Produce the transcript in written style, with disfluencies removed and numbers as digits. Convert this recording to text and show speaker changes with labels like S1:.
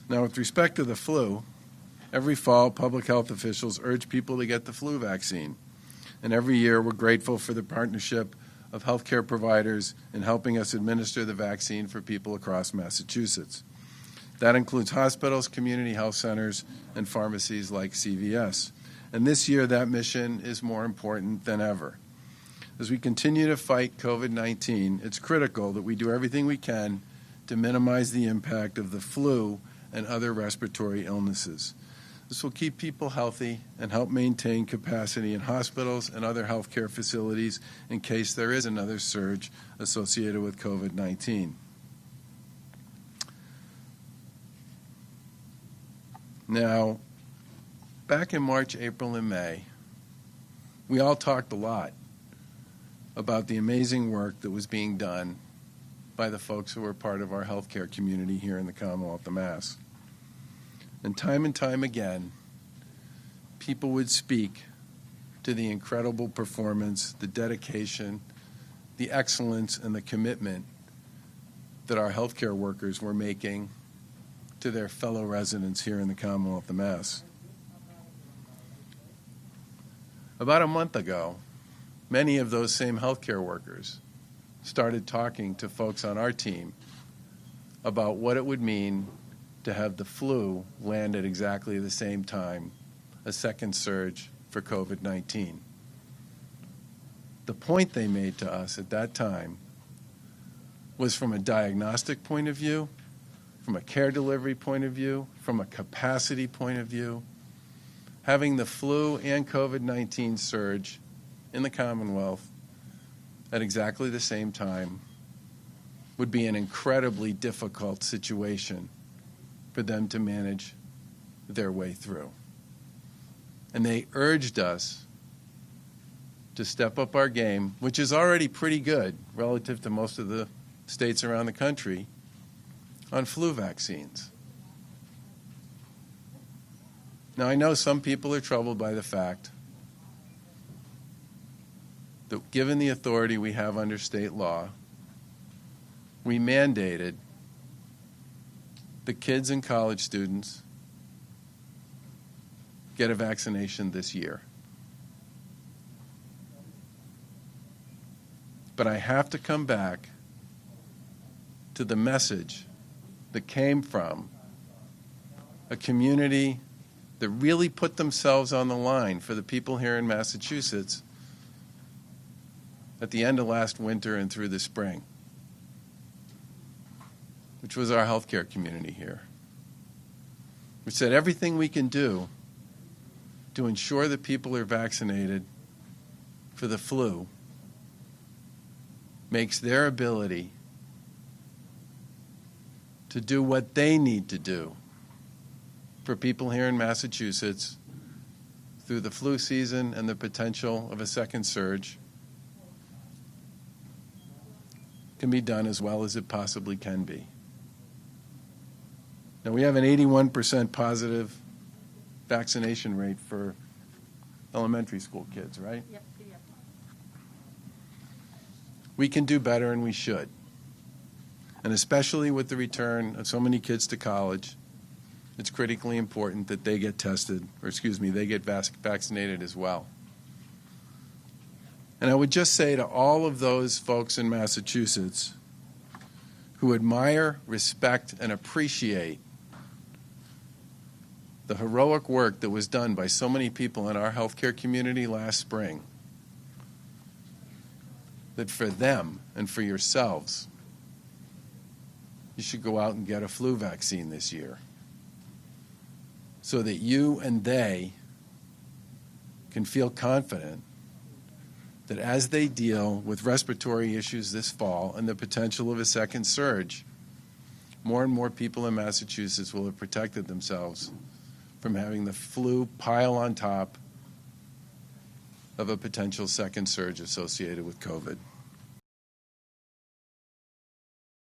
S1: Now, with respect to the flu, every fall, public health officials urge people to get the flu vaccine. And every year, we're grateful for the partnership of healthcare providers in helping us administer the vaccine for people across Massachusetts. That includes hospitals, community health centers, and pharmacies like CVS. And this year, that mission is more important than ever. As we continue to fight COVID-19, it's critical that we do everything we can to minimize the impact of the flu and other respiratory illnesses. This will keep people healthy and help maintain capacity in hospitals and other healthcare facilities in case there is another surge associated with COVID-19. Now, back in March, April, and May, we all talked a lot about the amazing work that was being done by the folks who were part of our healthcare community here in the Commonwealth of Mass. And time again, people would speak to the incredible performance, the dedication, the excellence, and the commitment that our healthcare workers were making to their fellow residents here in the Commonwealth of Mass. About a month ago, many of those same healthcare workers started talking to folks on our team about what it would mean to have the flu land at exactly the same time, a second surge for COVID-19. The point they made to us at that time was from a diagnostic point of view, from a care delivery point of view, from a capacity point of view, having the flu and COVID-19 surge in the Commonwealth at exactly the same time would be an incredibly difficult situation for them to manage their way through. And they urged us to step up our game, which is already pretty good relative to most of the states around the country, on flu vaccines. Now, I know some people are troubled by the fact that given the authority we have under state law, we mandated the kids and college students get a vaccination this year. But I have to come back to the message that came from a community that really put themselves on the line for the people here in Massachusetts at the end of last winter and through the spring, which was our healthcare community here. We said everything we can do to ensure that people are vaccinated for the flu makes their ability to do what they need to do for people here in Massachusetts through the flu season and the potential of a second surge can be done as well as it possibly can be. Now, we have an 81% positive vaccination rate for elementary school kids, right?
S2: Yep.
S1: We can do better, and we should. And especially with the return of so many kids to college, it's critically important that they get tested, they get vaccinated as well. And I would just say to all of those folks in Massachusetts who admire, respect, and appreciate the heroic work that was done by so many people in our healthcare community last spring, that for them and for yourselves, you should go out and get a flu vaccine this year so that you and they can feel confident that as they deal with respiratory issues this fall and the potential of a second surge, more and more people in Massachusetts will have protected themselves from having the flu pile on top of a potential second surge associated with COVID.